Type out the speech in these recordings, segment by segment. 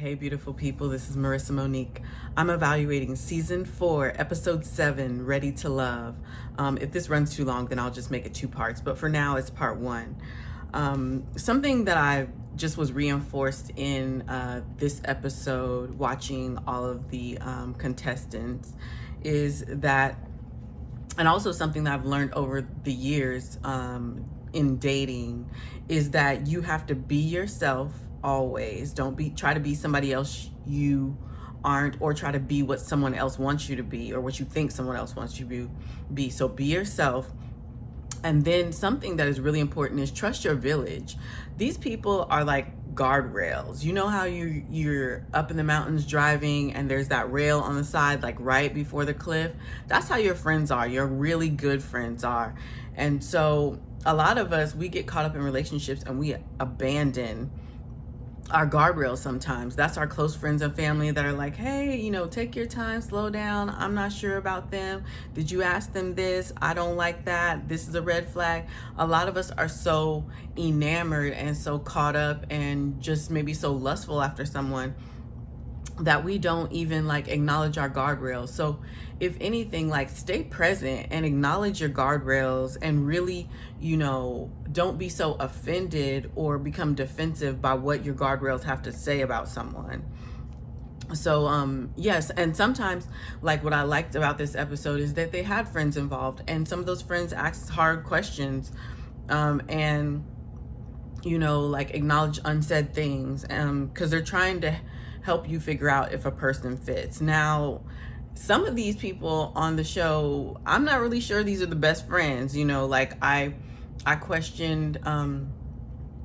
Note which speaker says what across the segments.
Speaker 1: Hey, beautiful people, this is Marissa Monique. I'm evaluating season 4, episode 7, Ready to Love. If this runs too long, then I'll just make it 2 parts, but for now, it's part 1. Something that I just was reinforced in this episode, watching all of the contestants, is that, and also something that I've learned over the years in dating, is that you have to be yourself always. Don't try to be somebody else you aren't, or try to be what someone else wants you to be, or what you think someone else wants you to be. So be yourself. And then something that is really important is trust your village. These people are like guardrails. You know how you're up in the mountains driving and there's that rail on the side, like right before the cliff? That's how your friends are. Your really good friends are. And so a lot of us, we get caught up in relationships and we abandon our guardrails sometimes. That's our close friends and family that are like, hey, take your time, slow down. I'm not sure about them. Did you ask them this? I don't like that. This is a red flag. A lot of us are so enamored and so caught up and just maybe so lustful after someone that we don't even acknowledge our guardrails. So if anything, stay present and acknowledge your guardrails, and really, don't be so offended or become defensive by what your guardrails have to say about someone. So yes, and sometimes what I liked about this episode is that they had friends involved, and some of those friends asked hard questions, and acknowledge unsaid things, because they're trying to help you figure out if a person fits. Now, some of these people on the show, I'm not really sure these are the best friends. I questioned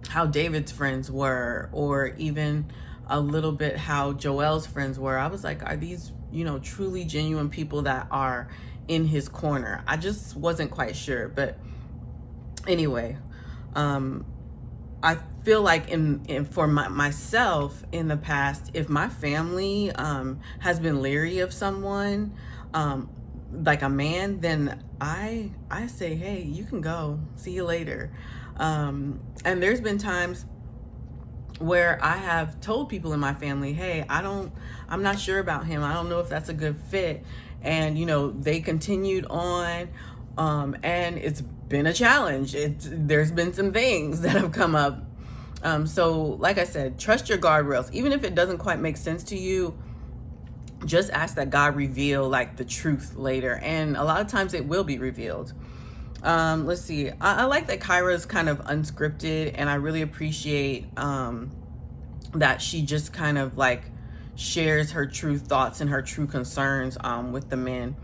Speaker 1: how David's friends were, or even a little bit how Joel's friends were. I was like, are these, truly genuine people that are in his corner? I just wasn't quite sure. But anyway, I feel like for myself in the past, if my family has been leery of someone, like a man, then I say, hey, you can go. See you later. And there's been times where I have told people in my family, hey, I'm not sure about him. I don't know if that's a good fit. And, they continued on. And it's been a challenge. There's been some things that have come up. So like I said, trust your guardrails. Even if it doesn't quite make sense to you, just ask that God reveal the truth later. And a lot of times it will be revealed. Let's see. I like that Kyra's kind of unscripted, and I really appreciate that she just kind of shares her true thoughts and her true concerns with the men.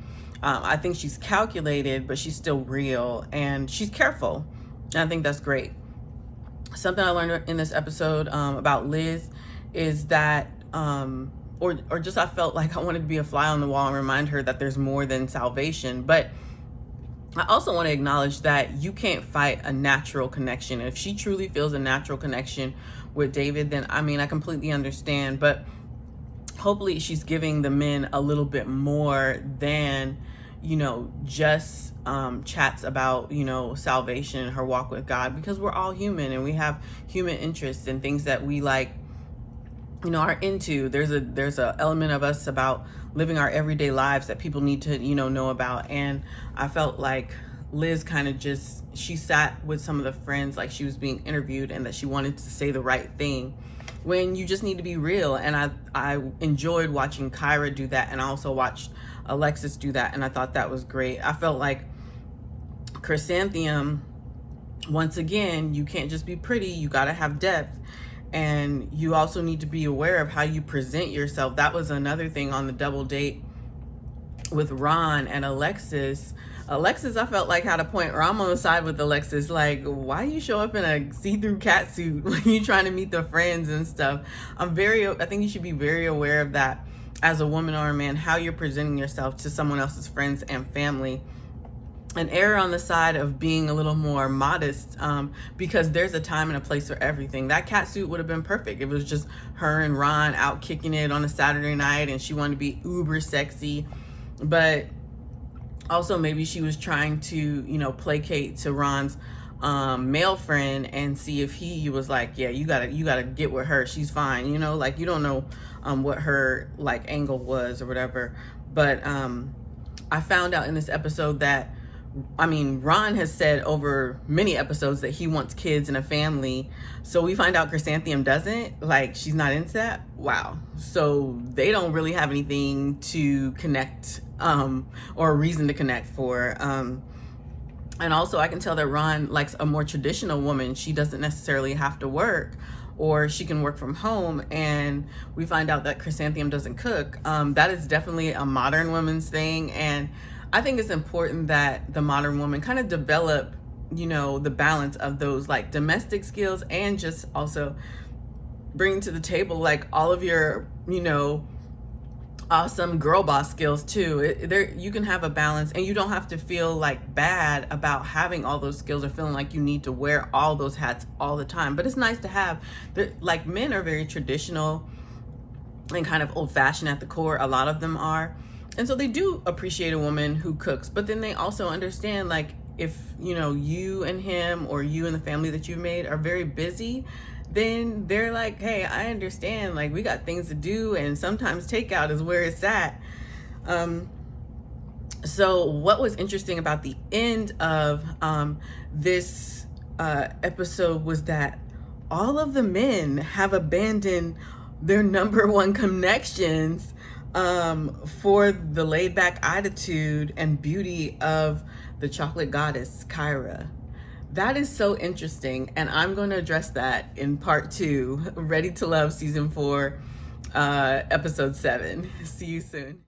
Speaker 1: I think she's calculated, but she's still real, and she's careful. And I think that's great. Something I learned in this episode about Liz is that, or just I felt like I wanted to be a fly on the wall and remind her that there's more than salvation. But I also want to acknowledge that you can't fight a natural connection. If she truly feels a natural connection with David, then I completely understand. But hopefully she's giving the men a little bit more than, just chats about, salvation and her walk with God, because we're all human and we have human interests and things that we are into. There's a element of us about living our everyday lives that people need to, know about. And I felt like Liz kind of she sat with some of the friends like she was being interviewed, and that she wanted to say the right thing when you just need to be real. And I enjoyed watching Kyra do that, and I also watched Alexis do that, and I thought that was great. I felt like Chrysanthemum, once again, you can't just be pretty, you gotta have depth, and you also need to be aware of how you present yourself. That was another thing on the double date with Ron and Alexis. Alexis, I felt like, had a point, or I'm on the side with Alexis. Why do you show up in a see-through cat suit when you're trying to meet the friends and stuff? I think you should be very aware of that as a woman or a man, how you're presenting yourself to someone else's friends and family. And err on the side of being a little more modest, because there's a time and a place for everything. That cat suit would have been perfect. It was just her and Ron out kicking it on a Saturday night, and she wanted to be uber sexy. But also maybe she was trying to, placate to Ron's male friend and see if he was like, yeah, you gotta get with her, she's fine, you know, like you don't know what her like angle was or whatever. But I found out in this episode that, I mean, Ron has said over many episodes that he wants kids and a family. So we find out Chrysanthemum doesn't, like she's not into that. Wow. So they don't really have anything to connect or a reason to connect for. And also I can tell that Ron likes a more traditional woman. She doesn't necessarily have to work, or she can work from home. And we find out that Chrysanthemum doesn't cook. That is definitely a modern woman's thing. And I think it's important that the modern woman kind of develop, you know, the balance of those like domestic skills and just also bring to the table like all of your, you know, awesome girl boss skills too. There, you can have a balance, and you don't have to feel like bad about having all those skills or feeling like you need to wear all those hats all the time. But it's nice to have, like men are very traditional and kind of old fashioned at the core. A lot of them are. And so they do appreciate a woman who cooks, but then they also understand like if, you know, you and him or you and the family that you've made are very busy, then they're like, hey, I understand, like we got things to do, and sometimes takeout is where it's at. So what was interesting about the end of this episode was that all of the men have abandoned their number one connections for the laid back attitude and beauty of the chocolate goddess Kyra. That is so interesting, and I'm going to address that in part 2, Ready to Love season 4, episode 7. See you soon.